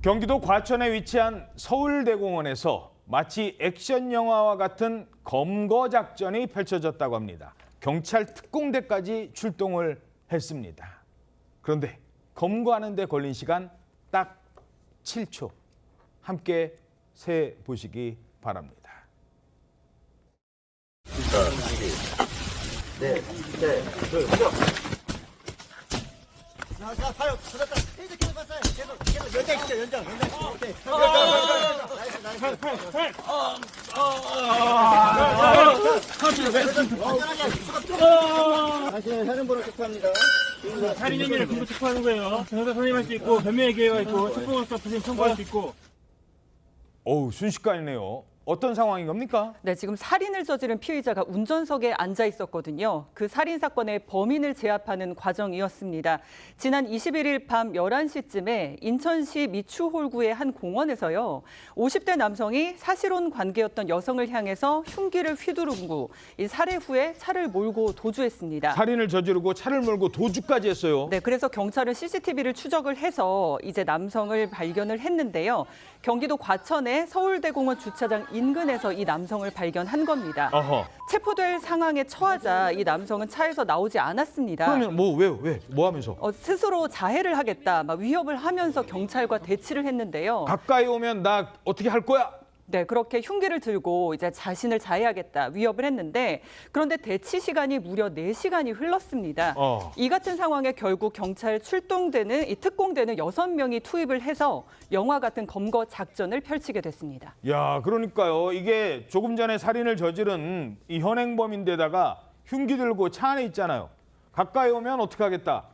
경기도 과천에 위치한 서울대공원에서 마치 액션 영화와 같은 검거 작전이 펼쳐졌다고 합니다. 경찰 특공대까지 출동을 했습니다. 그런데 검거하는 데 걸린 시간 딱 7초. 함께 세 보시기 바랍니다. 당신은 사령부로 체포합니다. 살인 혐의를 긴급 체포하는 거예요. 변호사 선임할 수 있고 변명의 기회가 있고 체포영장 부심 청구할 수 있고. 어우, 순식간이네요. 어떤 상황인 겁니까? 네, 지금 살인을 저지른 피의자가 운전석에 앉아 있었거든요. 그 살인 사건의 범인을 제압하는 과정이었습니다. 지난 21일 밤 11시쯤에 인천시 미추홀구의 한 공원에서요. 50대 남성이 사실혼 관계였던 여성을 향해서 흉기를 휘두르고 이 살해 후에 차를 몰고 도주했습니다. 살인을 저지르고 차를 몰고 도주까지 했어요. 네, 그래서 경찰은 CCTV를 추적을 해서 이제 남성을 발견을 했는데요. 경기도 과천의 서울대공원 주차장 인근에서 이 남성을 발견한 겁니다. 어허. 체포될 상황에 처하자 이 남성은 차에서 나오지 않았습니다. 그러면 뭐 하면서? 스스로 자해를 하겠다, 막 위협을 하면서 경찰과 대치를 했는데요. 가까이 오면 나 어떻게 할 거야? 네, 그렇게 흉기를 들고 이제 자신을 자해하겠다 위협을 했는데 그런데 대치 시간이 무려 4시간이 흘렀습니다. 이 같은 상황에 결국 경찰 출동되는 이 특공대는 6명이 투입을 해서 영화 같은 검거 작전을 펼치게 됐습니다. 야, 그러니까요. 이게 조금 전에 살인을 저지른 이 현행범인데다가 흉기 들고 차 안에 있잖아요. 가까이 오면 어떻게 하겠다.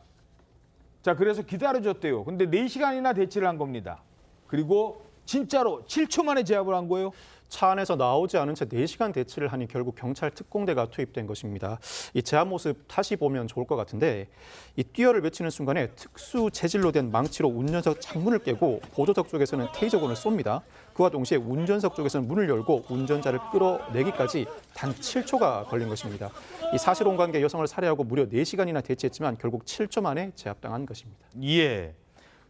자, 그래서 기다려줬대요. 근데 4시간이나 대치를 한 겁니다. 그리고 진짜로 7초 만에 제압을 한 거예요? 차 안에서 나오지 않은 채 4시간 대치를 하니 결국 경찰 특공대가 투입된 것입니다. 이 제압 모습 다시 보면 좋을 것 같은데 이 뛰어를 외치는 순간에 특수 재질로 된 망치로 운전석 창문을 깨고 보조석 쪽에서는 테이저건을 쏩니다. 그와 동시에 운전석 쪽에서는 문을 열고 운전자를 끌어내기까지 단 7초가 걸린 것입니다. 이 사실혼 관계 여성을 살해하고 무려 4시간이나 대치했지만 결국 7초 만에 제압당한 것입니다. 예.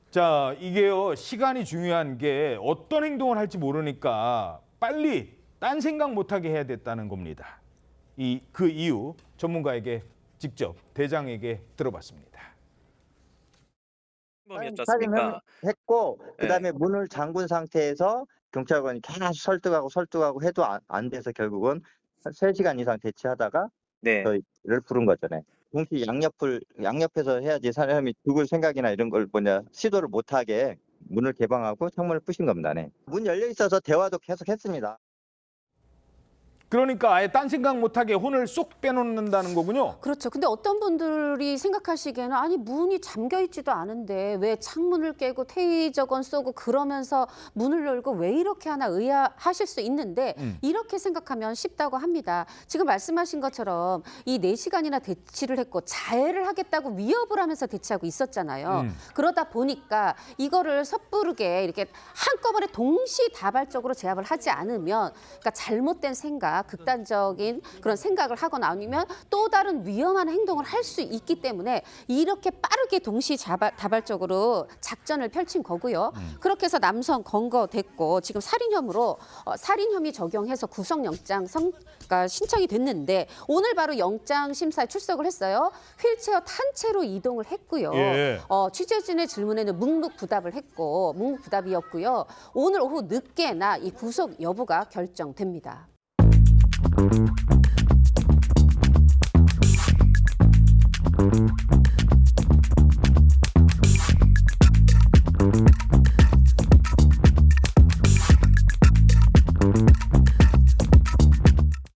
자, 이게요, 시간이 중요한 게 어떤 행동을 할지 모르니까 빨리 딴 생각 못하게 해야 됐다는 겁니다. 그 이유 전문가에게 직접 대장에게 들어봤습니다. 살인을 했고 그다음에 문을 잠근 상태에서 경찰관이 계속 설득하고 해도 안 돼서 결국은 3시간 이상 대치하다가 저희를 부른 거잖아요. 동시에 양옆에서 해야지 사람이 죽을 생각이나 이런 걸 시도를 못하게 문을 개방하고 창문을 부신 겁니다. 네. 문 열려 있어서 대화도 계속 했습니다. 그러니까 아예 딴 생각 못하게 혼을 쏙 빼놓는다는 거군요. 그렇죠. 근데 어떤 분들이 생각하시기에는 아니 문이 잠겨 있지도 않은데 왜 창문을 깨고 테이저건 쏘고 그러면서 문을 열고 왜 이렇게 하나 의아하실 수 있는데 이렇게 생각하면 쉽다고 합니다. 지금 말씀하신 것처럼 이 4시간이나 대치를 했고 자해를 하겠다고 위협을 하면서 대치하고 있었잖아요. 그러다 보니까 이거를 섣부르게 이렇게 한꺼번에 동시다발적으로 제압을 하지 않으면 그러니까 잘못된 생각 극단적인 그런 생각을 하거나 아니면 또 다른 위험한 행동을 할 수 있기 때문에 이렇게 빠르게 동시다발적으로 작전을 펼친 거고요. 그렇게 해서 남성 검거됐고 지금 살인 혐의 적용해서 구속영장 신청이 됐는데 오늘 바로 영장 심사에 출석을 했어요. 휠체어 탄 채로 이동을 했고요. 예. 취재진의 질문에는 묵묵부답이었고요. 오늘 오후 늦게나 이 구속 여부가 결정됩니다.